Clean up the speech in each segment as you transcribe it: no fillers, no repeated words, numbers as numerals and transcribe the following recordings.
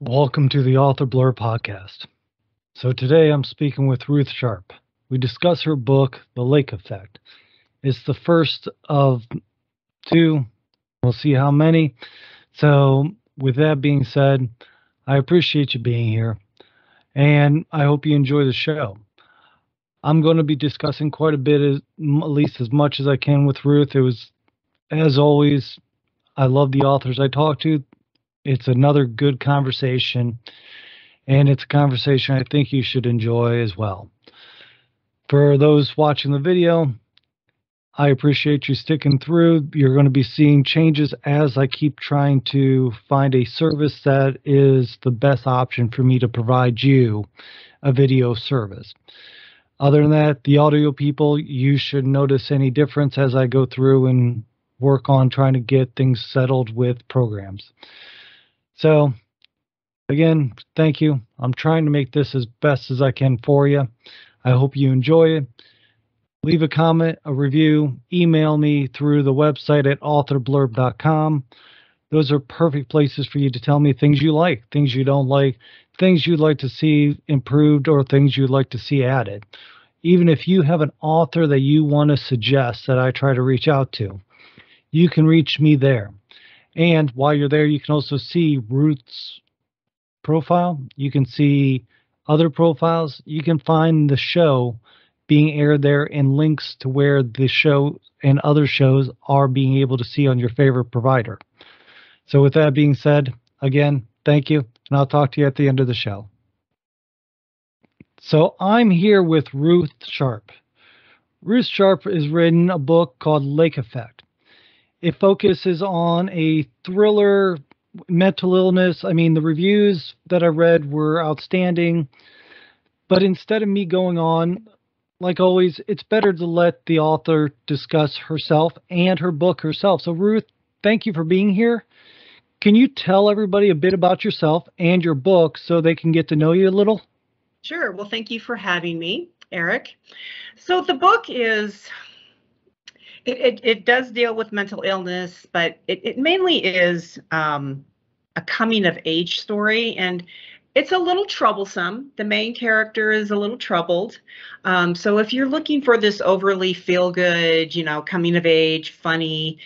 Welcome to the Author Blurb podcast. So today I'm speaking with Ruth Sharp. We discuss her book, The Lake Effect. It's the first of two. We'll see how many. So with that being said, I appreciate you being here, and I hope you enjoy the show. I'm going to be discussing quite a bit, at least as much as I can with Ruth. It was, as always, I love the authors I talk to. It's another good conversation. And it's a conversation I think you should enjoy as well. For those watching the video, I appreciate you sticking through. You're going to be seeing changes as I keep trying to find a service that is the best option for me to provide you a video service. Other than that, the audio people, you should notice any difference as I go through and work on trying to get things settled with programs. So again, thank you. I'm trying to make this as best as I can for you. I hope you enjoy it. Leave a comment, a review, email me through the website at authorblurb.com. Those are perfect places for you to tell me things you like, things you don't like, things you'd like to see improved, or things you'd like to see added. Even if you have an author that you want to suggest that I try to reach out to, you can reach me there. And while you're there, you can also see Ruth's profile. You can see other profiles. You can find the show being aired there and links to where the show and other shows are being able to see on your favorite provider. So with that being said, again, thank you, and I'll talk to you at the end of the show. So I'm here with Ruth Sharp. Ruth Sharp has written a book called Lake Effect. It focuses on a thriller, mental illness. I mean, the reviews that I read were outstanding, but instead of me going on, like always, it's better to let the author discuss herself and her book herself. So Ruth, thank you for being here. Can you tell everybody a bit about yourself and your book so they can get to know you a little? Sure. Well, thank you for having me, Eric. So the book is, it does deal with mental illness, but it mainly is a coming of age story, and it's a little troublesome. The main character is a little troubled. So if you're looking for this overly feel good, coming of age, funny,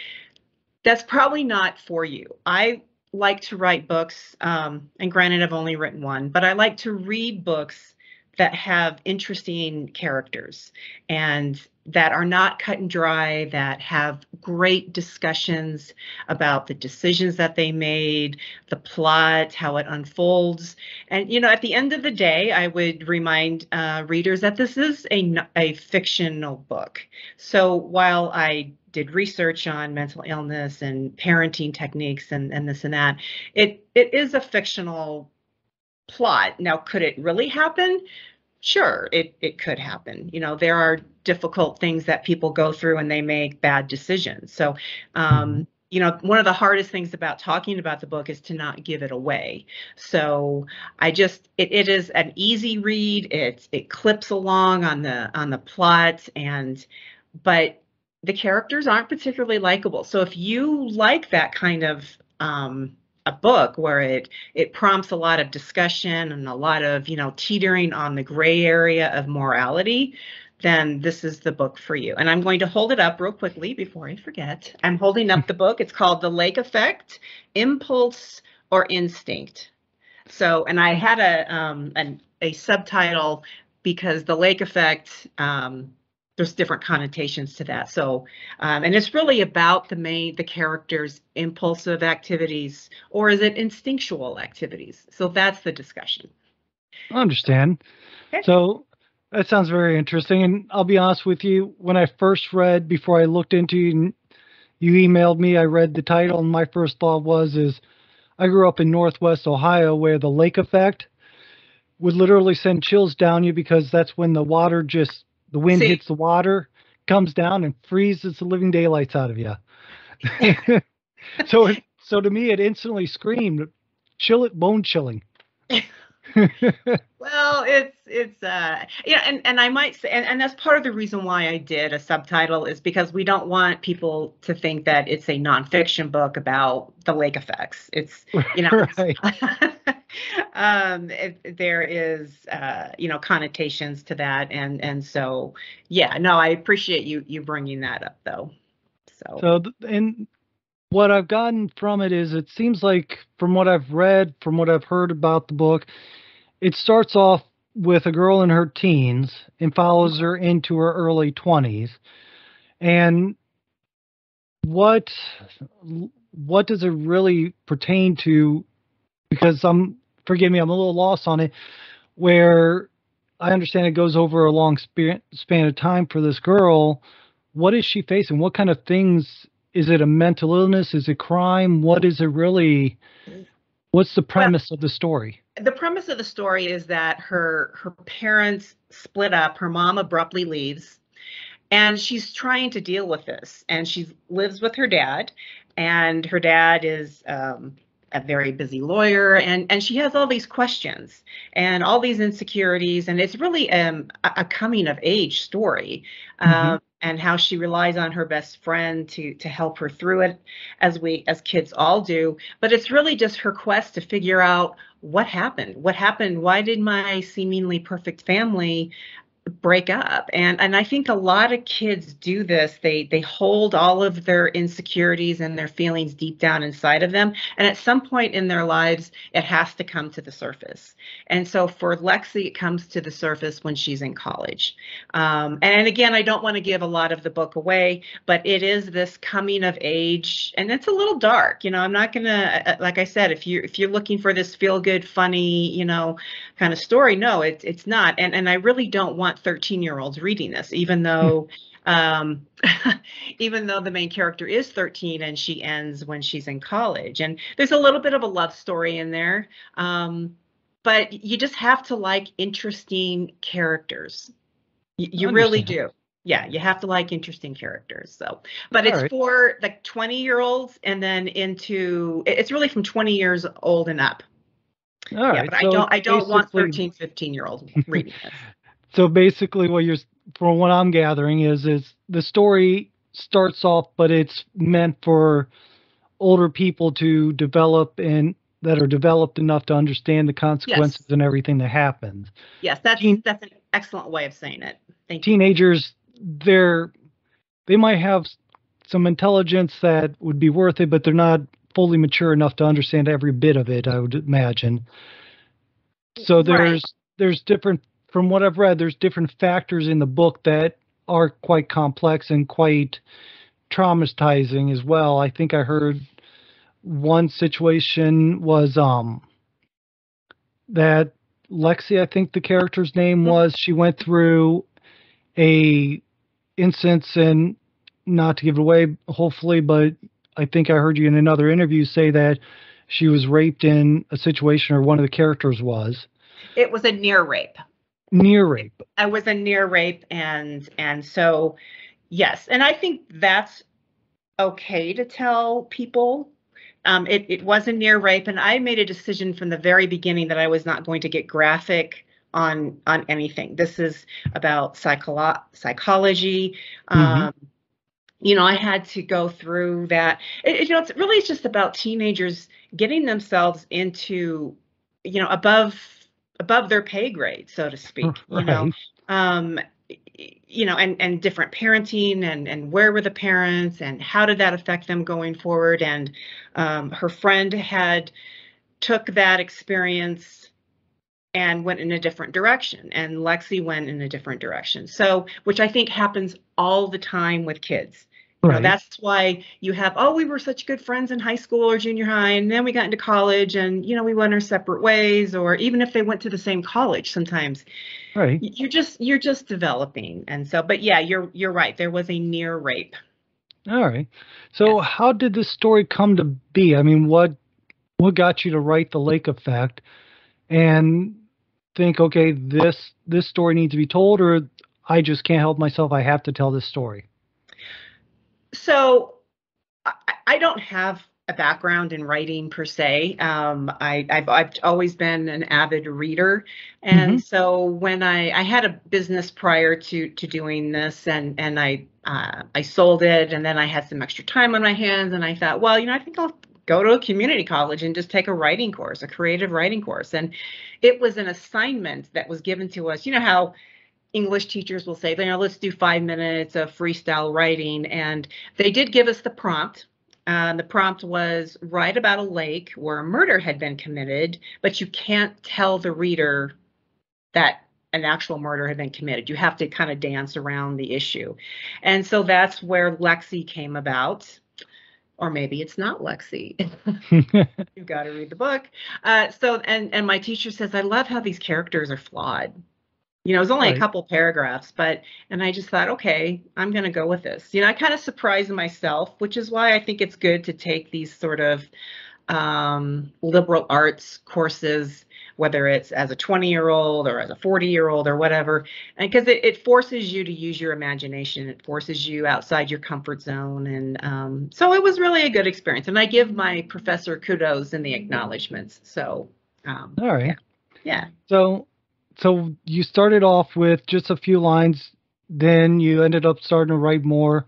that's probably not for you. I like to write books, and granted, I've only written one, but I like to read books that have interesting characters and that are not cut and dry, that have great discussions about the decisions that they made, the plot, how it unfolds. And, at the end of the day, I would remind readers that this is a fictional book. So while I did research on mental illness and parenting techniques and this and that, it is a fictional plot. Now, could it really happen? Sure, it could happen. There are difficult things that people go through and they make bad decisions. So, one of the hardest things about talking about the book is to not give it away. So it is an easy read. It clips along on the plot, but the characters aren't particularly likable. So if you like that kind of a book where it prompts a lot of discussion and a lot of teetering on the gray area of morality, then this is the book for you. And I'm going to hold it up real quickly before I forget. I'm holding up the book. It's called The Lake Effect: Impulse or Instinct. So, and I had a subtitle because the lake effect, there's different connotations to that. So, and it's really about the character's impulsive activities, or is it instinctual activities? So that's the discussion. I understand. Okay. So that sounds very interesting. And I'll be honest with you, when I first read, before I looked into you emailed me, I read the title, and my first thought is I grew up in Northwest Ohio where the lake effect would literally send chills down you because that's when the wind hits the water, comes down and freezes the living daylights out of you. So to me, it instantly screamed, bone chilling. Well, and I might say, and that's part of the reason why I did a subtitle, is because we don't want people to think that it's a nonfiction book about the lake effects. It's, Right. there is, connotations to that, and so, yeah, no, I appreciate you bringing that up, though. So, And what I've gotten from it is it seems like, from what I've read, from what I've heard about the book, it starts off with a girl in her teens and follows her into her early 20s. And what does it really pertain to? Because forgive me, I'm a little lost on it, where I understand it goes over a long span of time for this girl. What is she facing? What kind of things? Is it a mental illness? Is it crime? What is it really? What's the well, premise of the story? the premise of the story is that her parents split up. Her mom abruptly leaves, and she's trying to deal with this. And she lives with her dad, and her dad is a very busy lawyer, and she has all these questions and all these insecurities, and it's really a coming of age story, Hmm. and how she relies on her best friend to help her through it, as kids all do. But it's really just her quest to figure out what happened. Why did my seemingly perfect family break up? And I think a lot of kids do this. They hold all of their insecurities and their feelings deep down inside of them, and at some point in their lives it has to come to the surface. And so for Lexie, it comes to the surface when she's in college. And again, I don't want to give a lot of the book away, but it is this coming of age, and it's a little dark. I'm not gonna, like I said, if you're looking for this feel good, funny, kind of story, no, it's not. And I really don't want 13-year-olds reading this, even though um, even though the main character is 13 and she ends when she's in college. And there's a little bit of a love story in there. But you just have to like interesting characters. I You really understand. do. Yeah, you have to like interesting characters. So, but All it's right. for like 20-year-olds and then it's really from 20 years old and up. All Yeah, right. but I So don't it's I don't want basically 13, 15-year-olds reading this. so basically what from what I'm gathering is the story starts off, but it's meant for older people to develop and that are developed enough to understand the consequences Yes. and everything that happens. Yes, that's Teen, that's an excellent way of saying it. Thank you. Teenagers, they might have some intelligence that would be worth it, but they're not fully mature enough to understand every bit of it, I would imagine. So Right. there's different, from what I've read, there's different factors in the book that are quite complex and quite traumatizing as well. I think I heard one situation was that Lexi, I think the character's name Mhm. was, she went through a instance, and not to give it away, hopefully, but I think I heard you in another interview say that she was raped in a situation, or one of the characters was It was a near rape. near rape. I was a near rape, and so yes, and I think that's okay to tell people. It was a near rape, and I made a decision from the very beginning that I was not going to get graphic on anything. This is about psychology. Hmm. Um, I had to go through that. It's just about teenagers getting themselves into, above their pay grade, so to speak. Right. Um, and different parenting, and where were the parents and how did that affect them going forward. And her friend had took that experience and went in a different direction, and Lexi went in a different direction. So, which I think happens all the time with kids. Right. That's why you have, oh, we were such good friends in high school or junior high, and then we got into college, and we went our separate ways. Or even if they went to the same college, sometimes Right. you're just developing. And so, but yeah, you're right. There was a near rape. All right. So Yes. how did this story come to be? I mean, what got you to write The Lake Effect and think, okay, this story needs to be told, or I just can't help myself, I have to tell this story? So I don't have a background in writing per se. I've always been an avid reader, Hmm. and so when I had a business prior to doing this, and I sold it, and then I had some extra time on my hands, and I thought, well, I think I'll go to a community college and just take a writing course, a creative writing course. And it was an assignment that was given to us. You know how English teachers will say, let's do 5 minutes of freestyle writing. And they did give us the prompt. The prompt was write about a lake where a murder had been committed, but you can't tell the reader that an actual murder had been committed. You have to kind of dance around the issue. And so that's where Lexie came about. Or maybe it's not Lexie. You've got to read the book. And my teacher says, I love how these characters are flawed. It was only a couple paragraphs, and I just thought, okay, I'm going to go with this. I kind of surprised myself, which is why I think it's good to take these sort of liberal arts courses, whether it's as a 20-year-old or as a 40-year-old or whatever, and because it forces you to use your imagination. It forces you outside your comfort zone. And so it was really a good experience. And I give my professor kudos in the acknowledgments. So, all right. Yeah. So you started off with just a few lines, then you ended up starting to write more.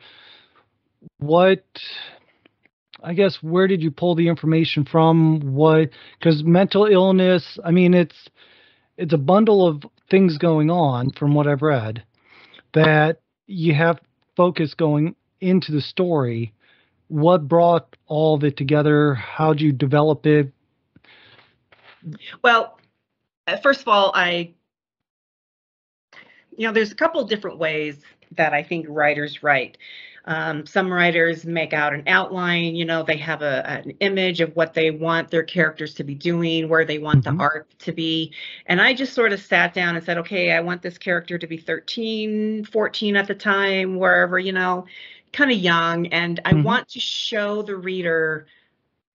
Where did you pull the information from? Because mental illness, I mean, it's a bundle of things going on from what I've read, that you have focus going into the story. What brought all of it together? How'd you develop it? Well, first of all, there's a couple of different ways that I think writers write. Some writers make out an outline, they have an image of what they want their characters to be doing, where they want the arc to be. And I just sort of sat down and said, okay, I want this character to be 13, 14 at the time, wherever, kind of young. And I want to show the reader,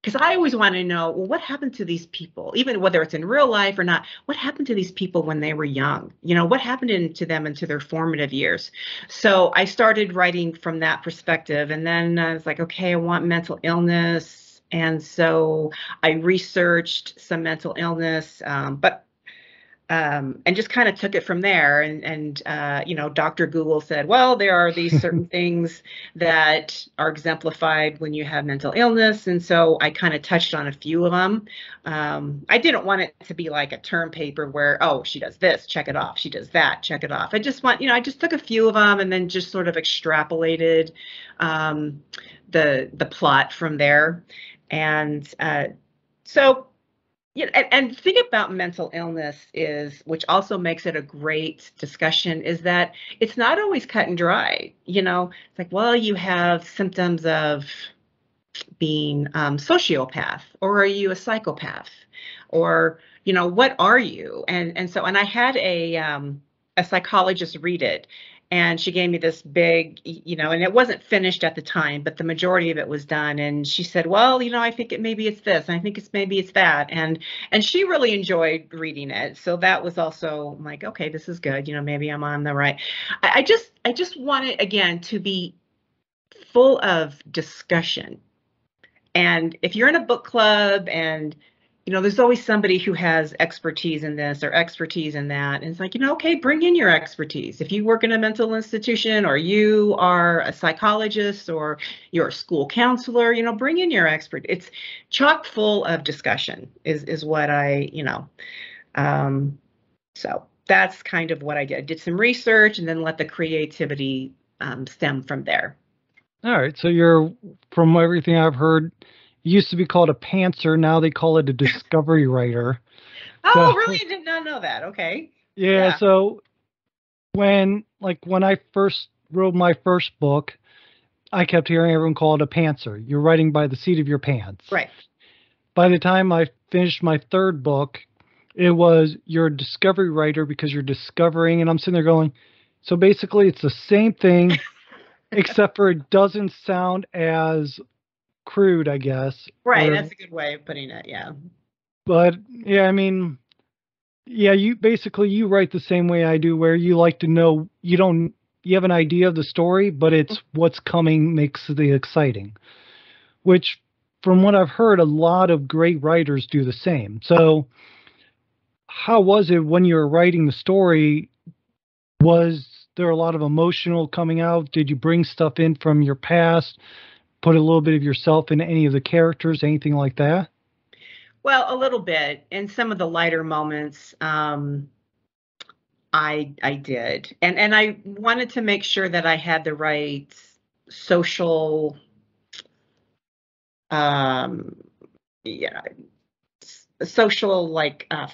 because I always want to know, well, what happened to these people, even whether it's in real life or not, what happened to these people when they were young? What happened to them into their formative years? So I started writing from that perspective. And then I was like, okay, I want mental illness. And so I researched some mental illness, and just kind of took it from there. And Dr. Google said, well, there are these certain things that are exemplified when you have mental illness. And so I kind of touched on a few of them. I didn't want it to be like a term paper where, oh, she does this, check it off. She does that, check it off. I just took a few of them and then just sort of extrapolated the plot from there. And so yeah, and the thing about mental illness which also makes it a great discussion, is that it's not always cut and dry. It's like, well, you have symptoms of being sociopath, or are you a psychopath, or what are you? And I had a psychologist read it. And she gave me this big, and it wasn't finished at the time, but the majority of it was done. And she said, well, I think maybe it's this, and I think maybe it's that. And she really enjoyed reading it. So that was also like, okay, this is good. Maybe I'm on the right. I just want it, again, to be full of discussion. And if you're in a book club and there's always somebody who has expertise in this or expertise in that. And it's like, okay, bring in your expertise. If you work in a mental institution, or you are a psychologist, or you're a school counselor, bring in your expert. It's chock full of discussion is what so that's kind of what I did. I did some research and then let the creativity stem from there. All right. So from everything I've heard, used to be called a pantser. Now they call it a discovery writer. Oh, really? I did not know that. Okay. Yeah. So when I first wrote my first book, I kept hearing everyone call it a pantser. You're writing by the seat of your pants. Right. By the time I finished my third book, it was you're a discovery writer because you're discovering. And I'm sitting there going, so basically it's the same thing, except for it doesn't sound as crude, I guess. Right, that's a good way of putting it, yeah. But yeah, I mean, yeah, you write the same way I do, where you like to know, you have an idea of the story, but it's what's coming makes the exciting. Which, from what I've heard, a lot of great writers do the same. So how was it when you were writing the story? Was there a lot of emotional coming out? Did you bring stuff in from your past? put a little bit of yourself into any of the characters, anything like that? Well, a little bit. In some of the lighter moments, I did, and I wanted to make sure that I had the right social, um, yeah, social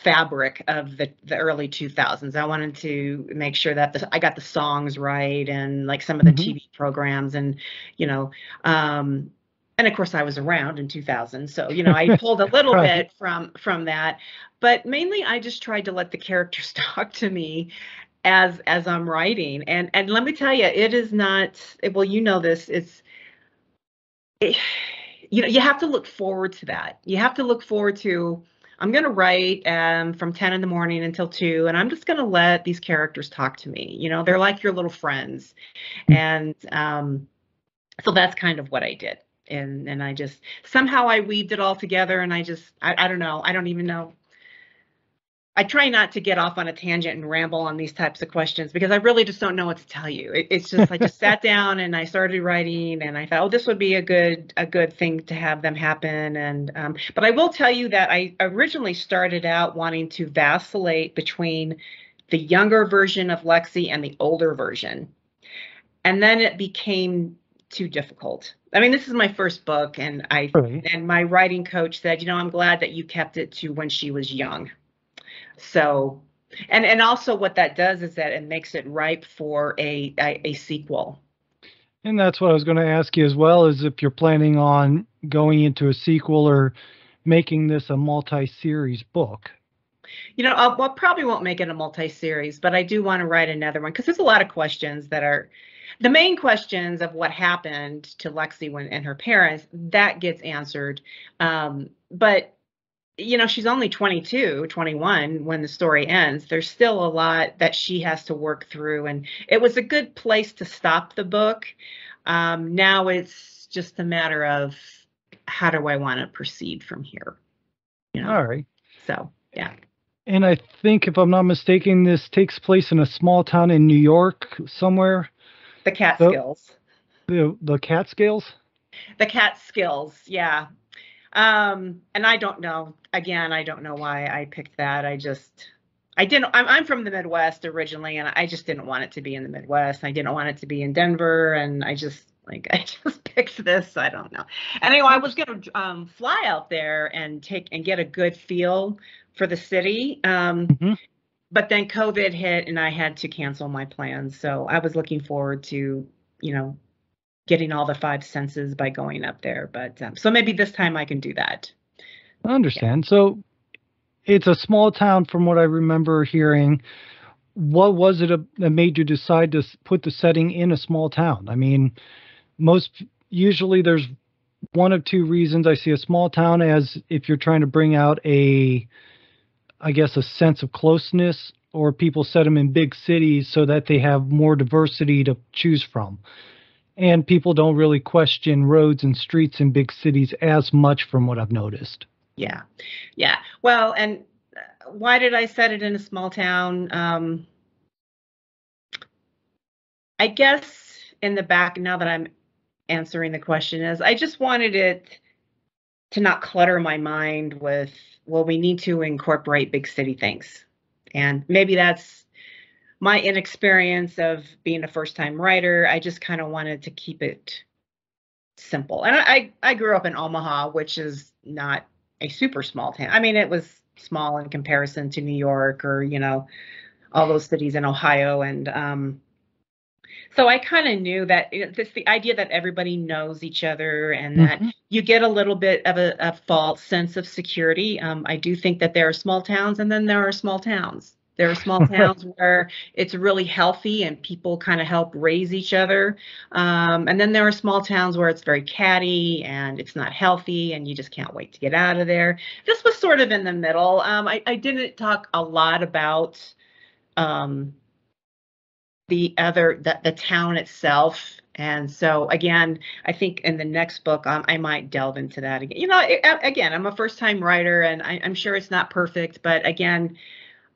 fabric of the early 2000s. I wanted to make sure that I got the songs right and like some of the Hmm. TV programs and you know um and of course I was around in 2000, so I pulled a little Right. bit from that, but mainly I just tried to let the characters talk to me as I'm writing. And let me tell you, it is not, well, this, it, you have to look forward to that. You have to look forward to, I'm going to write from 10 in the morning until 2, and I'm just going to let these characters talk to me. They're like your little friends. And so that's kind of what I did. And I just, somehow I weaved it all together, and I don't know. I don't even know. I try not to get off on a tangent and ramble on these types of questions because I really just don't know what to tell you. It's just I just sat down and I started writing, and I thought, oh, this would be a good thing to have them happen. And but I will tell you that I originally started out wanting to vacillate between the younger version of Lexie and the older version, and then it became too difficult. I mean, this is my first book, and Right. my writing coach said, I'm glad that you kept it to when she was young. So, and also what that does is that it makes it ripe for a sequel. And that's what I was going to ask you as well, is if you're planning on going into a sequel or making this a multi-series book. Well, probably won't make it a multi-series, but I do want to write another one because there's a lot of questions that are the main questions of what happened to Lexie and her parents, that gets answered. But she's only 22, 21 when the story ends. There's still a lot that she has to work through, and it was a good place to stop the book. Now it's just a matter of how do I want to proceed from here, All right. So, yeah. And I think, if I'm not mistaken, this takes place in a small town in New York somewhere. The The Catskills. the Catskills. The Catskills, yeah. And I don't know. Again, I don't know why I picked that. I didn't. I'm from the Midwest originally, and I just didn't want it to be in the Midwest. I didn't want it to be in Denver, and I just picked this. I don't know. Anyway, I was gonna fly out there and get a good feel for the city. Hmm. But then COVID hit, and I had to cancel my plans. So I was looking forward to, getting all the five senses by going up there. But so maybe this time I can do that. I understand. So it's a small town, from what I remember hearing. What was it that made you decide to put the setting in a small town? I mean, usually there's one of two reasons. I see a small town as if you're trying to bring out I guess, a sense of closeness, or people set them in big cities so that they have more diversity to choose from. And people don't really question roads and streets in big cities as much, from what I've noticed. Yeah. Yeah. Well, and why did I set it in a small town? I guess in the back, now that I'm answering the question, is I just wanted it to not clutter my mind with, well, we need to incorporate big city things. And maybe that's my inexperience of being a first-time writer. I just kind of wanted to keep it simple. And I grew up in Omaha, which is not a super small town. I mean, it was small in comparison to New York or, all those cities in Ohio. And so I kind of knew that it's the idea that everybody knows each other and that Hmm. you get a little bit of a false sense of security. I do think that there are small towns, and then there are small towns. There are small Right. towns where it's really healthy and people kind of help raise each other. And then there are small towns where it's very catty and it's not healthy and you just can't wait to get out of there. This was sort of in the middle. I didn't talk a lot about um, the town itself. And so again, I think in the next book, I might delve into that again. Again, I'm a first time writer, and I'm sure it's not perfect, but again,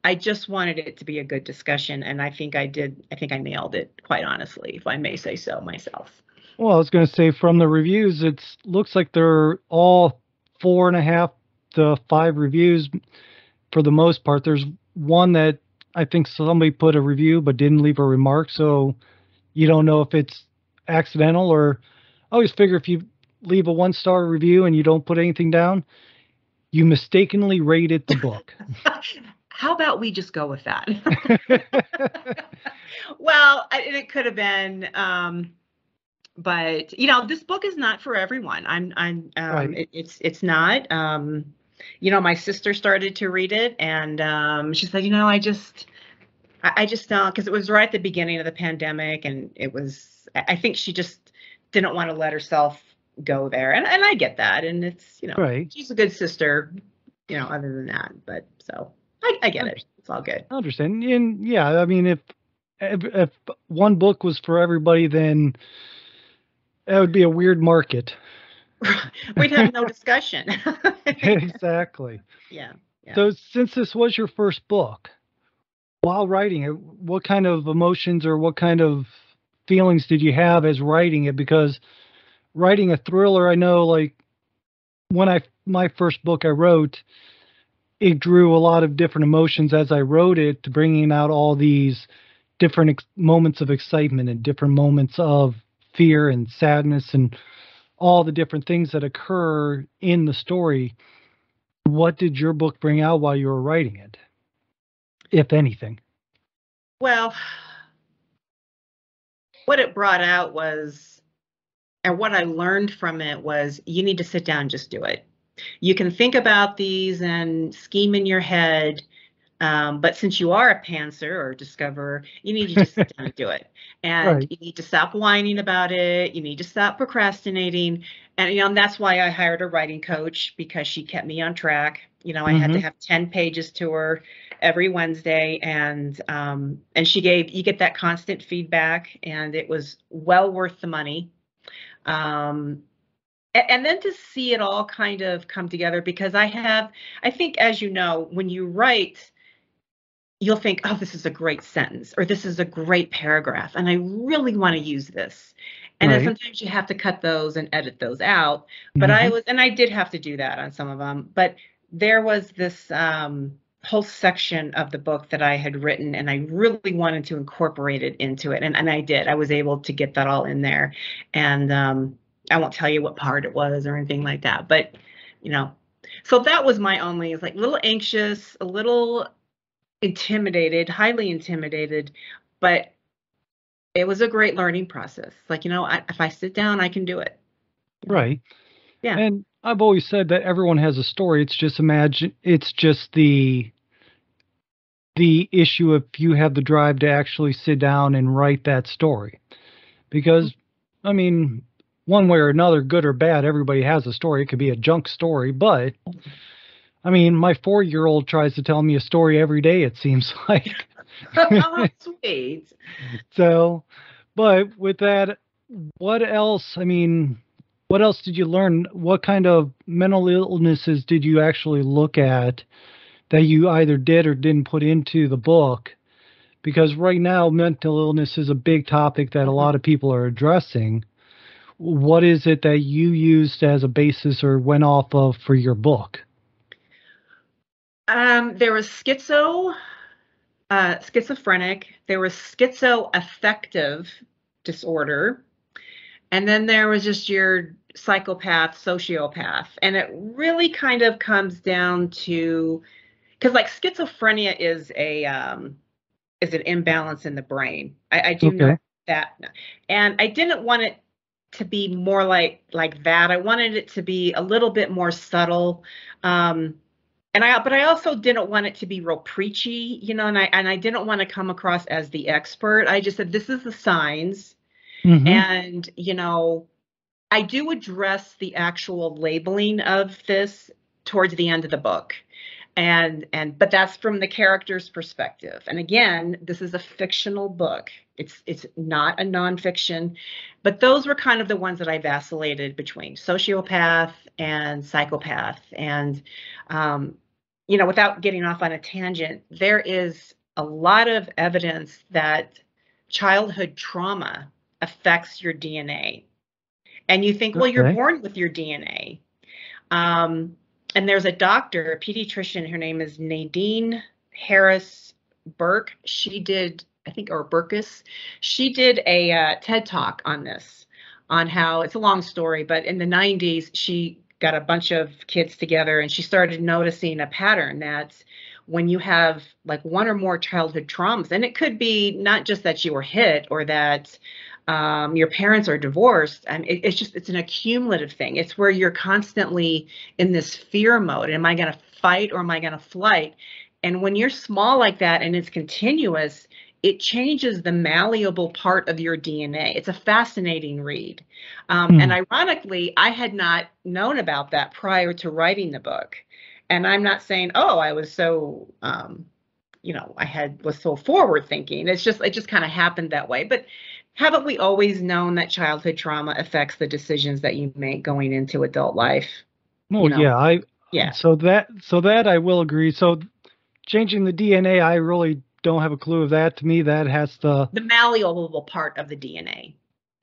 I just wanted it to be a good discussion, and I think I did. I think I nailed it, quite honestly, if I may say so myself. Well, I was going to say from the reviews, it looks like they're all 4.5 to 5 reviews for the most part. There's one that I think somebody put a review but didn't leave a remark, so you don't know if it's accidental or. I always figure if you leave a 1-star review and you don't put anything down, you mistakenly rated the book. How about we just go with that? Well, it could have been, but this book is not for everyone. Right. It's not. My sister started to read it, and she said, I just don't, because it was right at the beginning of the pandemic, and I think she just didn't want to let herself go there, and I get that, and it's Right. she's a good sister, other than that, but so I get it. It's all good. I understand. And yeah, I mean, if one book was for everybody, then that would be a weird market. We'd have no discussion. Exactly. Yeah. Yeah. So since this was your first book, while writing it, what kind of emotions or what kind of feelings did you have as writing it? Because writing a thriller, I know, like my first book I wrote, it drew a lot of different emotions as I wrote it, to bringing out all these different moments of excitement and different moments of fear and sadness and all the different things that occur in the story. What did your book bring out while you were writing it, if anything? Well, what it brought out was, and what I learned from it was, you need to sit down and just do it. You can think about these and scheme in your head, but since you are a pantser or discoverer, you need to just sit down and do it. And Right. you need to stop whining about it. You need to stop procrastinating. And that's why I hired a writing coach, because she kept me on track. I had to Mm-hmm. have 10 pages to her every Wednesday, and you get that constant feedback, and it was well worth the money. Um, and then to see it all kind of come together, because I think, as you know, when you write, you'll think, oh, this is a great sentence, or this is a great paragraph, and I really want to use this. And then Right. sometimes you have to cut those and edit those out. But Mm-hmm. I did have to do that on some of them. But there was this whole section of the book that I had written, and I really wanted to incorporate it into it. And I did. I was able to get that all in there. And I won't tell you what part it was or anything like that. But, so that was my only, it's like a little anxious, a little intimidated, highly intimidated, but it was a great learning process. Like, if I sit down, I can do it. Right. Yeah. And I've always said that everyone has a story. It's just the issue if you have the drive to actually sit down and write that story. Because, I mean, one way or another, good or bad, everybody has a story. It could be a junk story, but I mean, my 4-year-old tries to tell me a story every day, it seems like. Oh, sweet. So, but with that, what else? I mean, what else did you learn? What kind of mental illnesses did you actually look at that you either did or didn't put into the book? Because right now, mental illness is a big topic that a Mhm. lot of people are addressing. What is it that you used as a basis or went off of for your book? There was schizophrenic, there was schizoaffective disorder, and then there was just your psychopath, sociopath. And it really kind of comes down to, because like schizophrenia is an imbalance in the brain. I do know Okay. that. And I didn't want it to be more like that. I wanted it to be a little bit more subtle. But I also didn't want it to be real preachy, and I didn't want to come across as the expert. I just said, this is the signs. Mm-hmm. And, I do address the actual labeling of this towards the end of the book. But that's from the character's perspective. And again, this is a fictional book. It's not a nonfiction, but those were kind of the ones that I vacillated between: sociopath and psychopath. And without getting off on a tangent, there is a lot of evidence that childhood trauma affects your DNA. And you think, well, you're Okay. born with your DNA. And there's a doctor, a pediatrician, her name is Nadine Harris Burke. She did, I think, or Burkus, she did a TED Talk on this, on how, it's a long story, but in the 90s, she got a bunch of kids together and she started noticing a pattern that when you have like one or more childhood traumas, and it could be not just that you were hit or that your parents are divorced. I mean, it's an accumulative thing. It's where you're constantly in this fear mode. Am I going to fight or am I going to flight? And when you're small like that and it's continuous, it changes the malleable part of your DNA. It's a fascinating read. And ironically, I had not known about that prior to writing the book. And I'm not saying, oh, I was so, was so forward thinking. It just kind of happened that way. But haven't we always known that childhood trauma affects the decisions that you make going into adult life? Well, yeah, Yeah. So that I will agree. So changing the DNA, I really don't have a clue of that. To me, that has the malleable part of the DNA.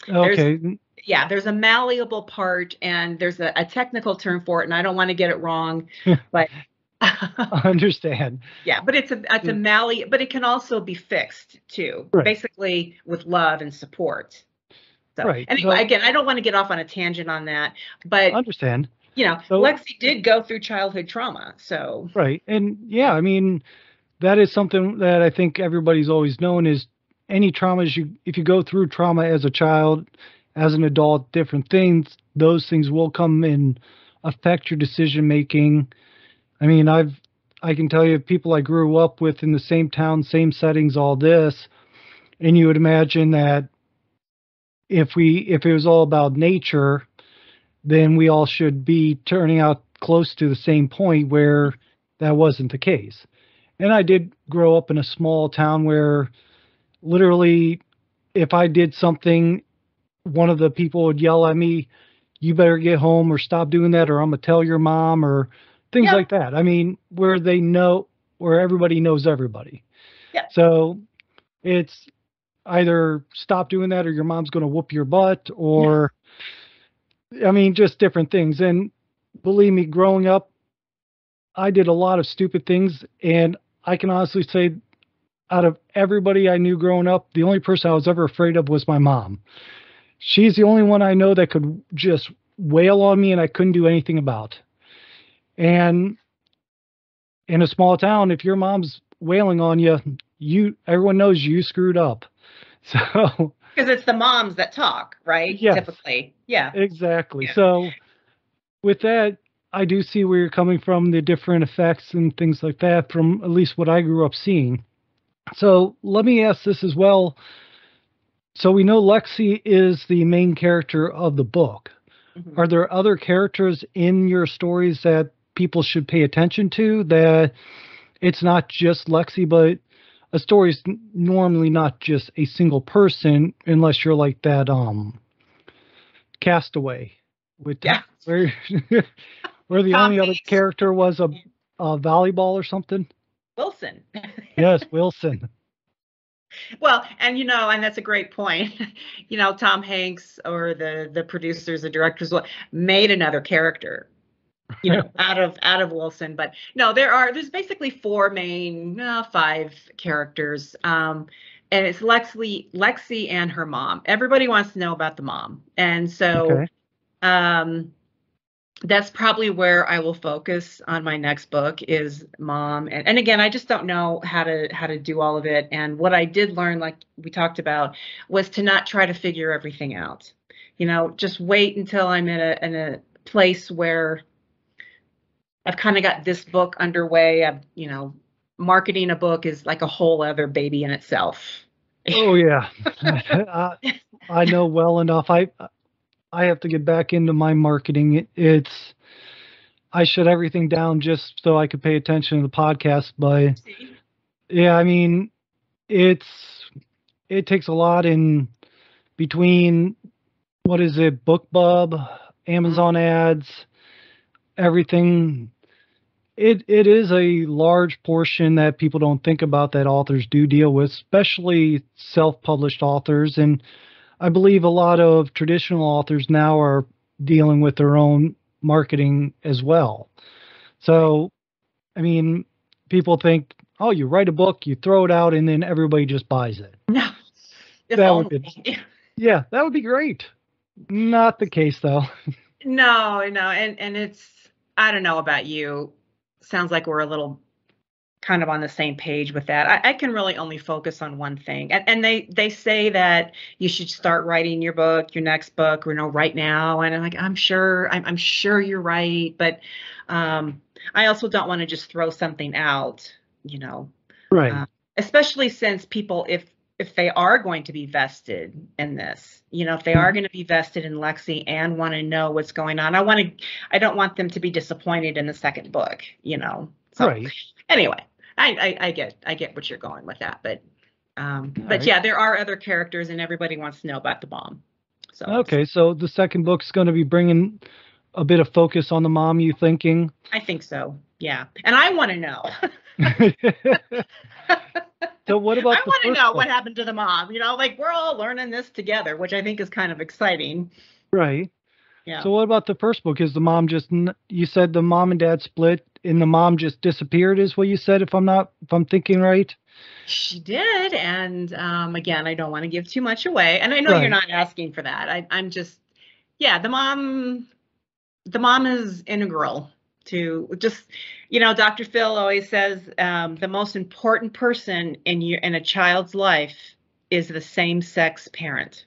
Okay. There's a malleable part, and there's a technical term for it, and I don't want to get it wrong, but I understand. Yeah, but it's a malleable, but it can also be fixed too, right. Basically with love and support. So right. Anyway, again, I don't want to get off on a tangent on that, but I understand. Lexie did go through childhood trauma, so. Right, and yeah, I mean, that is something that I think everybody's always known is any traumas if you go through trauma as a child, as an adult, different things, those things will come and affect your decision making. I mean, I can tell you people I grew up with in the same town, same settings, all this, and you would imagine that if it was all about nature, then we all should be turning out close to the same point where that wasn't the case. And I did grow up in a small town where literally if I did something, one of the people would yell at me, you better get home or stop doing that or I'm going to tell your mom or things like that. I mean, where everybody knows everybody. Yeah. So it's either stop doing that or your mom's going to whoop your butt or, I mean, just different things. And believe me, growing up, I did a lot of stupid things. And I can honestly say, out of everybody I knew growing up, the only person I was ever afraid of was my mom. She's the only one I know that could just wail on me and I couldn't do anything about. And in a small town, if your mom's wailing on you, everyone knows you screwed up. So because it's the moms that talk, right? Yes, typically. Yeah. Exactly. Yeah. So with that, I do see where you're coming from, the different effects and things like that from at least what I grew up seeing. So let me ask this as well. So we know Lexie is the main character of the book. Mm-hmm. Are there other characters in your stories that people should pay attention to, that it's not just Lexie, but a story is normally not just a single person unless you're like that Castaway with where the only other character was a volleyball or something? Wilson. Yes, Wilson. Well, and and that's a great point. Tom Hanks or the producers, the directors made another character, out of Wilson. But no, there's basically five characters. And it's Lexie and her mom. Everybody wants to know about the mom. And so that's probably where I will focus on my next book is mom. And again, I just don't know how to do all of it. And what I did learn, like we talked about, was to not try to figure everything out. Just wait until I'm in a place where I've kind of got this book underway. Marketing a book is like a whole other baby in itself. Oh yeah. I know well enough. I have to get back into my marketing. I shut everything down just so I could pay attention to the podcast. But yeah, I mean, it takes a lot in between, what is it, BookBub, Amazon ads, everything. It is a large portion that people don't think about that authors do deal with, especially self-published authors. And I believe a lot of traditional authors now are dealing with their own marketing as well. So, I mean, people think, oh, you write a book, you throw it out, and then everybody just buys it. No, if That would only. be, yeah, that would be great. Not the case, though. No, and it's, I don't know about you. Sounds like we're a little kind of on the same page with that. I can really only focus on one thing. And they say that you should start writing your book, your next book, right now. And I'm like, I'm sure you're right. But I also don't want to just throw something out, Right. especially since people, if they are going to be vested in this, if they are going to be vested in Lexie and want to know what's going on, I don't want them to be disappointed in the second book, So Right. anyway, I get what you're going with that, but Right. yeah, there are other characters, and everybody wants to know about the mom. So Okay, so the second book's going to be bringing a bit of focus on the mom, you thinking? I think so, yeah, and I want to know. So what about I the want to first know book? what happened to the mom. Like we're all learning this together, which I think is kind of exciting. Right. Yeah. So what about the first book? Is the mom you said the mom and dad split and the mom just disappeared is what you said, if I'm thinking right? She did, and again, I don't want to give too much away, and I know you're Right. not asking for that. I'm just, yeah, the mom is integral to just, Dr. Phil always says the most important person in a child's life is the same sex parent.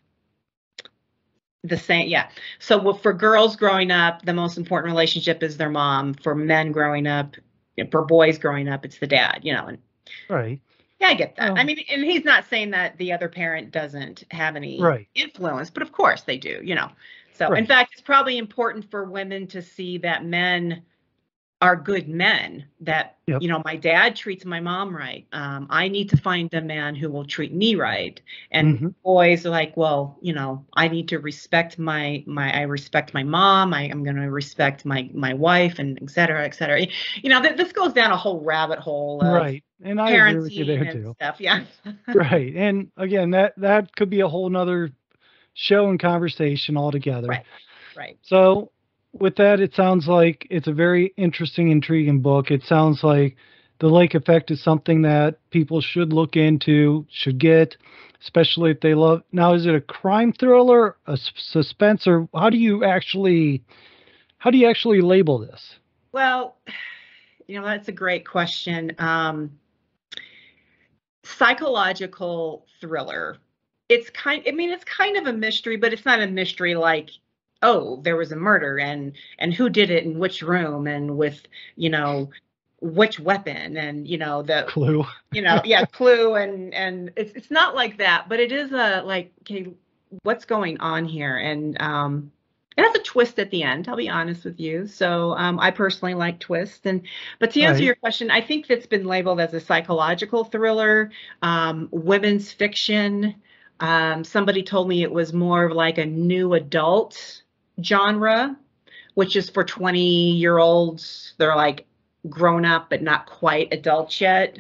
The same, yeah. So for girls growing up, the most important relationship is their mom. For men growing up, for boys growing up, it's the dad. And Right. yeah, I get that. Oh, I mean, and he's not saying that the other parent doesn't have any right. influence, but of course they do. So in Right. fact, it's probably important for women to see that men are good men, that Yep. my dad treats my mom right. I need to find a man who will treat me right. And boys are like, well, I need to respect I respect my mom. I'm going to respect my wife, and et cetera, et cetera. This goes down a whole rabbit hole of Right. And I agree with you parenting there and too. stuff. Yeah. Right. And again, that could be a whole nother show and conversation altogether. Right. Right. So with that, it sounds like it's a very interesting, intriguing book. It sounds like the lake effect is something that people should look into, should get, especially if they love. Now, is it a crime thriller, a suspense, or how do you actually label this? Well, that's a great question. Psychological thriller. It's kind of a mystery, but it's not a mystery like, oh, there was a murder and who did it in which room and with, which weapon and, the Clue. yeah, clue. And it's not like that, but it is like, okay, what's going on here? And it has a twist at the end, I'll be honest with you. So I personally like twists. But to answer Right. your question, I think that's been labeled as a psychological thriller, women's fiction. Somebody told me it was more of like a new adult genre, which is for 20-year-olds. They're like grown up, but not quite adults yet.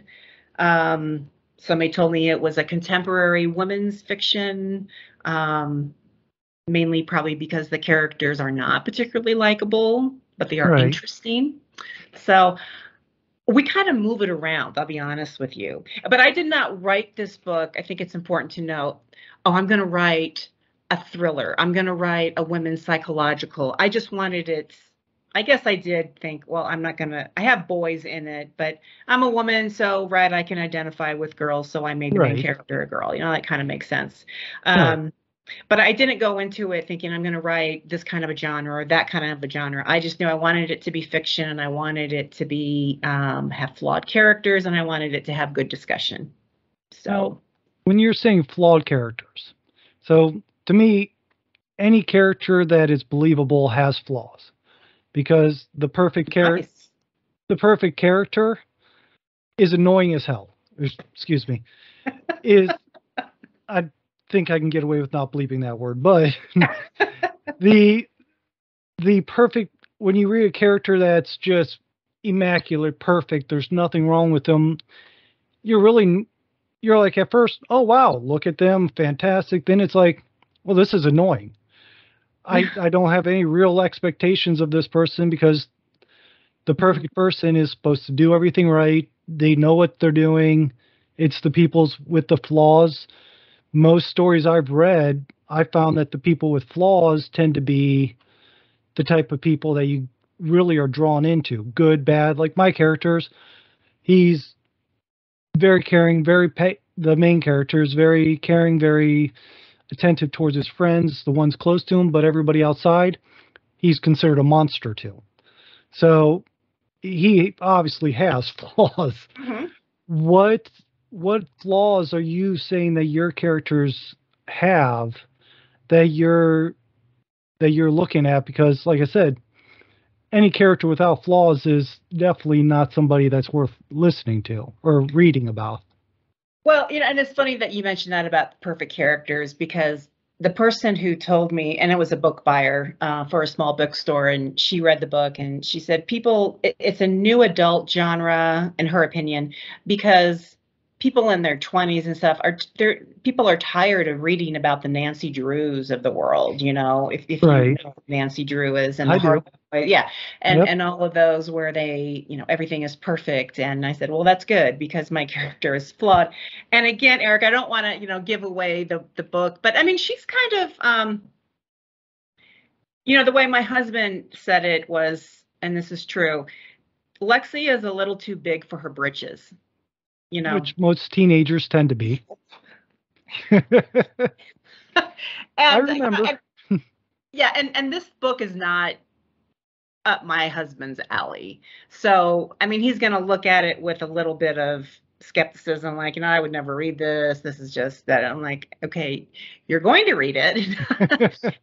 Somebody told me it was a contemporary women's fiction. Mainly probably because the characters are not particularly likable, but they are Right. interesting. So we kind of move it around, I'll be honest with you. But I did not write this book. I think it's important to note, oh, I'm going to write a thriller. I'm going to write a women's psychological. I just wanted it. I guess I did think, well, I have boys in it, but I'm a woman, so I can identify with girls, so I made the main Right. character a girl. That kind of makes sense. Right. But I didn't go into it thinking I'm going to write this kind of a genre or that kind of a genre. I just knew I wanted it to be fiction, and I wanted it to be have flawed characters, and I wanted it to have good discussion. So Now, when you're saying flawed characters, so to me, any character that is believable has flaws, because nice. the perfect character is annoying as hell. Excuse me. Is I think I can get away with not bleeping that word, but the perfect, when you read a character that's just immaculate, perfect, there's nothing wrong with them, you're like at first, oh wow, look at them, fantastic. Then it's like, well, this is annoying. I don't have any real expectations of this person because the perfect person is supposed to do everything right. They know what they're doing. It's the people's with the flaws. Most stories I've read, I found that the people with flaws tend to be the type of people that you really are drawn into. Good, bad. Like my characters, he's very caring, the main character is very caring, very attentive towards his friends, the ones close to him, but everybody outside, he's considered a monster to. So he obviously has flaws. Mm-hmm. What flaws are you saying that your characters have that you're looking at? Because like I said, any character without flaws is definitely not somebody that's worth listening to or reading about. Well, and it's funny that you mentioned that about the perfect characters, because the person who told me, and it was a book buyer for a small bookstore, and she read the book and she said, it's a new adult genre, in her opinion, because people in their 20s and stuff people are tired of reading about the Nancy Drews of the world, if Right. you know who Nancy Drew is, and I the do. hard, yeah, Yep. and all of those where they, everything is perfect. And I said, well, that's good because my character is flawed. And again, Eric, I don't want to, give away the book, but I mean, she's kind of, the way my husband said it was, and this is true, Lexie is a little too big for her britches, Which most teenagers tend to be. I And, remember. yeah, and this book is not up my husband's alley. So, I mean, he's going to look at it with a little bit of skepticism, like, I would never read this. This is just that. I'm like, okay, you're going to read it.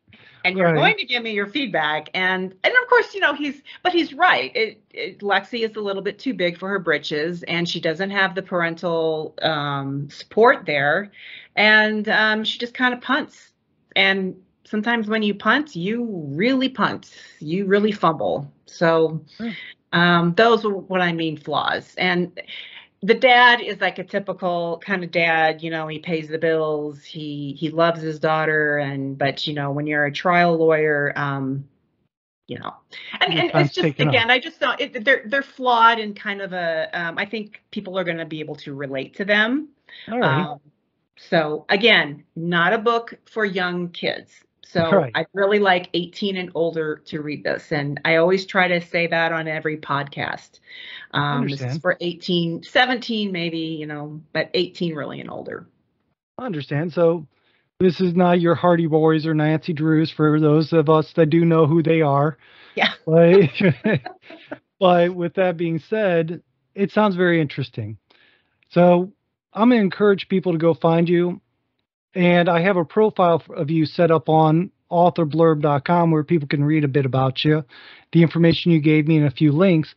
And you're going to give me your feedback. And of course, he's right. Lexie is a little bit too big for her britches, and she doesn't have the parental support there. And she just kind of punts. And sometimes when you punt, you really fumble. So those are what I mean, flaws. And the dad is like a typical kind of dad, he pays the bills, he loves his daughter, but when you're a trial lawyer, and it's just, again, I just don't, they're flawed in kind of I think people are going to be able to relate to them. All right. So again, not a book for young kids. So I really like 18 and older to read this. And I always try to say that on every podcast. This is for 18, 17 maybe, but 18 really and older. I understand. So this is not your Hardy Boys or Nancy Drews for those of us that do know who they are. Yeah. But with that being said, it sounds very interesting. So I'm going to encourage people to go find you. And I have a profile of you set up on authorblurb.com where people can read a bit about you, the information you gave me, and a few links.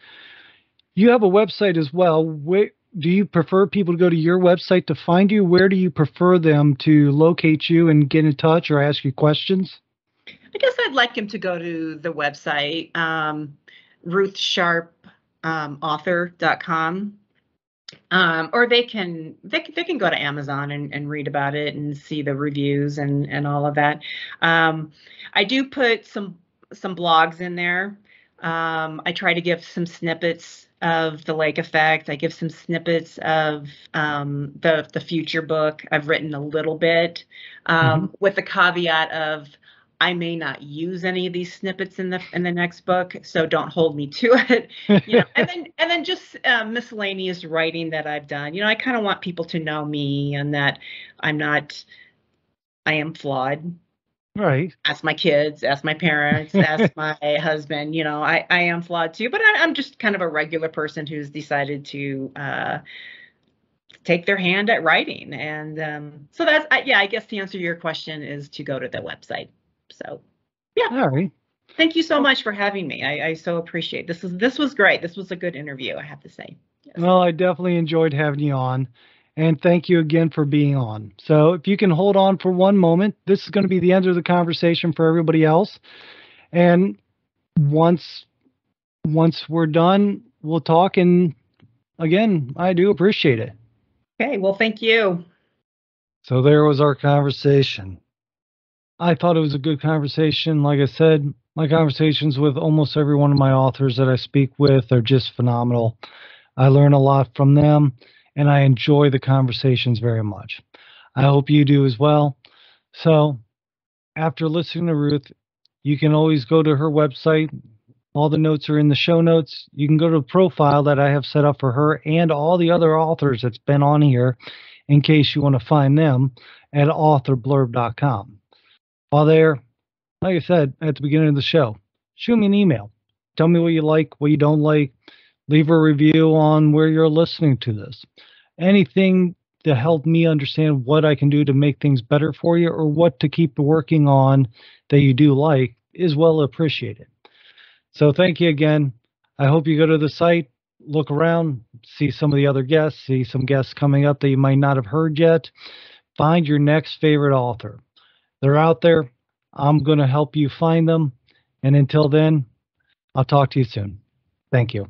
You have a website as well. Do you prefer people to go to your website to find you? Where do you prefer them to locate you and get in touch or ask you questions? I guess I'd like him to go to the website, Ruth Sharp, author.com. Or they can go to Amazon and read about it and see the reviews and all of that. I do put some blogs in there. I try to give some snippets of the Lake Effect. I give some snippets of the future book. I've written a little bit with the caveat of I may not use any of these snippets in the next book, so don't hold me to it. And then just miscellaneous writing that I've done. I kind of want people to know me and that I am flawed. Right. Ask my kids, ask my parents, ask my husband. I am flawed too, but I'm just kind of a regular person who's decided to take their hand at writing. And so that's, I guess the answer to your question is to go to the website. So, yeah. All right. Thank you so much for having me. I so appreciate this. This was great. This was a good interview, I have to say. Yes. Well, I definitely enjoyed having you on. And thank you again for being on. So if you can hold on for one moment, this is going to be the end of the conversation for everybody else. And once we're done, we'll talk. And again, I do appreciate it. Okay, well, thank you. So there was our conversation. I thought it was a good conversation. Like I said, my conversations with almost every one of my authors that I speak with are just phenomenal. I learn a lot from them, and I enjoy the conversations very much. I hope you do as well. So, after listening to Ruth, you can always go to her website. All the notes are in the show notes. You can go to the profile that I have set up for her and all the other authors that's been on here in case you want to find them at authorblurb.com. While there, like I said at the beginning of the show, shoot me an email. Tell me what you like, what you don't like. Leave a review on where you're listening to this. Anything to help me understand what I can do to make things better for you or what to keep working on that you do like is well appreciated. So thank you again. I hope you go to the site, look around, see some of the other guests, see some guests coming up that you might not have heard yet. Find your next favorite author. They're out there. I'm going to help you find them. And until then, I'll talk to you soon. Thank you.